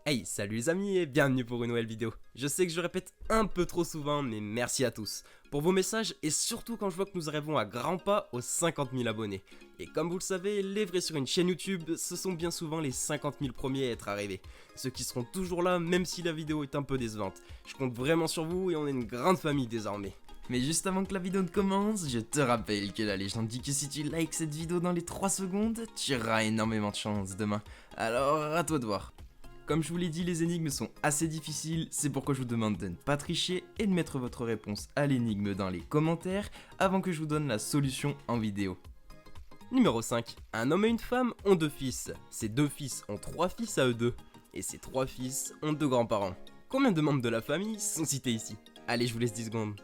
Hey, salut les amis et bienvenue pour une nouvelle vidéo. Je sais que je répète un peu trop souvent, mais merci à tous pour vos messages et surtout quand je vois que nous arrivons à grands pas aux 50 000 abonnés. Et comme vous le savez, les vrais sur une chaîne YouTube, ce sont bien souvent les 50 000 premiers à être arrivés. Ceux qui seront toujours là même si la vidéo est un peu décevante. Je compte vraiment sur vous et on est une grande famille désormais. Mais juste avant que la vidéo ne commence, je te rappelle que la légende dit que si tu likes cette vidéo dans les 3 secondes, tu auras énormément de chance demain. Alors à toi de voir. Comme je vous l'ai dit, les énigmes sont assez difficiles, c'est pourquoi je vous demande de ne pas tricher et de mettre votre réponse à l'énigme dans les commentaires avant que je vous donne la solution en vidéo. Numéro 5. Un homme et une femme ont 2 fils. Ces 2 fils ont 3 fils à eux deux. Et ces 3 fils ont 2 grands-parents. Combien de membres de la famille sont cités ici? Allez, je vous laisse 10 secondes.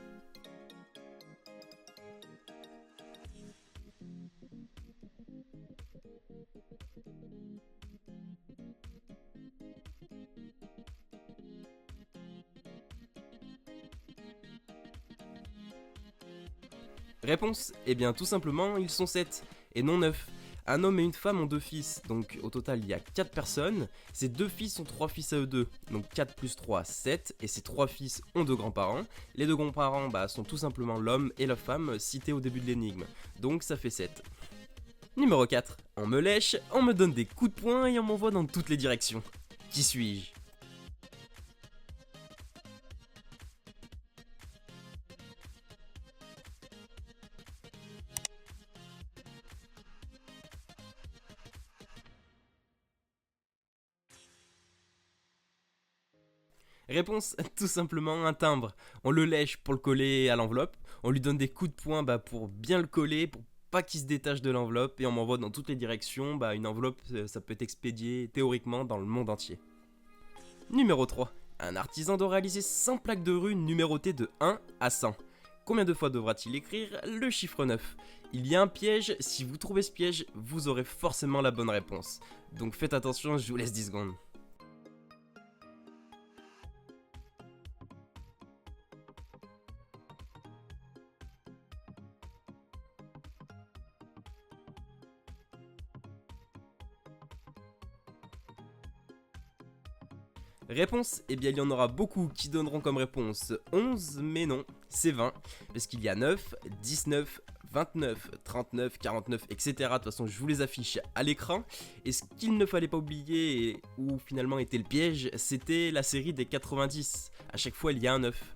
Réponse? Eh bien tout simplement, ils sont 7 et non 9. Un homme et une femme ont 2 fils, donc au total il y a 4 personnes. Ces 2 fils ont 3 fils à eux deux, donc 4 plus 3, 7. Et ces 3 fils ont 2 grands-parents. Les 2 grands-parents sont tout simplement l'homme et la femme cités au début de l'énigme, donc ça fait 7. Numéro 4. On me lèche, on me donne des coups de poing et on m'envoie dans toutes les directions. Qui suis-je? Réponse, tout simplement un timbre. On le lèche pour le coller à l'enveloppe, on lui donne des coups de poing pour bien le coller, pour pas qu'il se détache de l'enveloppe, et on m'envoie dans toutes les directions. Une enveloppe, ça peut être expédié théoriquement dans le monde entier. Numéro 3. Un artisan doit réaliser 100 plaques de rue numérotées de 1 à 100. Combien de fois devra-t-il écrire le chiffre 9? Il y a un piège, si vous trouvez ce piège, vous aurez forcément la bonne réponse. Donc faites attention, je vous laisse 10 secondes. Réponse? Eh bien il y en aura beaucoup qui donneront comme réponse 11, mais non, c'est 20, parce qu'il y a 9, 19, 29, 39, 49, etc. De toute façon je vous les affiche à l'écran, et ce qu'il ne fallait pas oublier, et où finalement était le piège, c'était la série des 90, à chaque fois il y a un 9.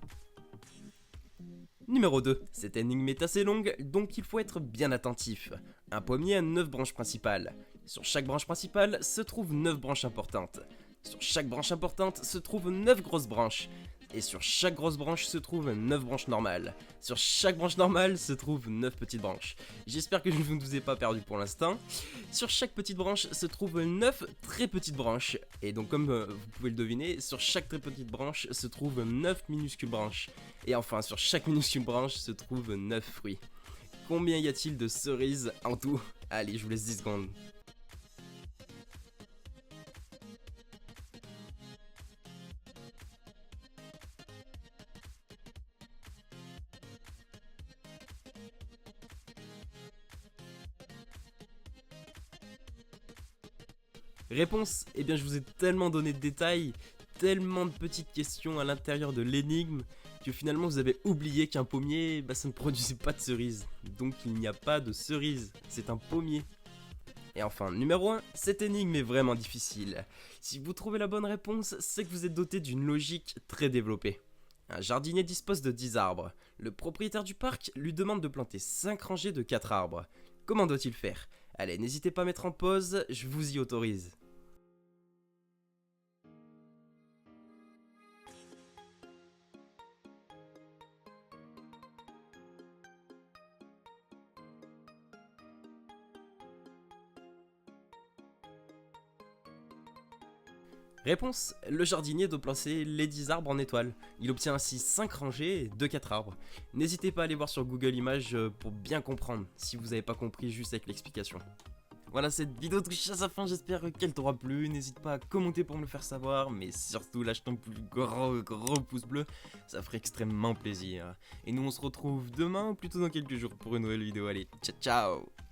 Numéro 2, cette énigme est assez longue, donc il faut être bien attentif. Un pommier a 9 branches principales. Sur chaque branche principale se trouvent 9 branches importantes. Sur chaque branche importante se trouvent 9 grosses branches. Et sur chaque grosse branche se trouvent 9 branches normales. Sur chaque branche normale se trouvent 9 petites branches. J'espère que je ne vous ai pas perdu pour l'instant. Sur chaque petite branche se trouvent 9 très petites branches. Et donc comme vous pouvez le deviner, sur chaque très petite branche se trouvent 9 minuscules branches. Et enfin sur chaque minuscule branche se trouvent 9 fruits. Combien y a-t-il de cerises en tout? Allez, je vous laisse 10 secondes. Réponse? Eh bien je vous ai tellement donné de détails, tellement de petites questions à l'intérieur de l'énigme, que finalement vous avez oublié qu'un pommier, ça ne produisait pas de cerises. Donc il n'y a pas de cerises, c'est un pommier. Et enfin, numéro 1, cette énigme est vraiment difficile. Si vous trouvez la bonne réponse, c'est que vous êtes doté d'une logique très développée. Un jardinier dispose de 10 arbres. Le propriétaire du parc lui demande de planter 5 rangées de 4 arbres. Comment doit-il faire? Allez, n'hésitez pas à mettre en pause, je vous y autorise. Réponse, le jardinier doit placer les 10 arbres en étoile. Il obtient ainsi 5 rangées de 4 arbres. N'hésitez pas à aller voir sur Google Images pour bien comprendre, si vous n'avez pas compris juste avec l'explication. Voilà, cette vidéo touche à sa fin, j'espère qu'elle t'aura plu. N'hésite pas à commenter pour me le faire savoir, mais surtout lâche ton plus gros pouce bleu, ça ferait extrêmement plaisir. Et nous on se retrouve demain ou plutôt dans quelques jours pour une nouvelle vidéo. Allez, ciao ciao!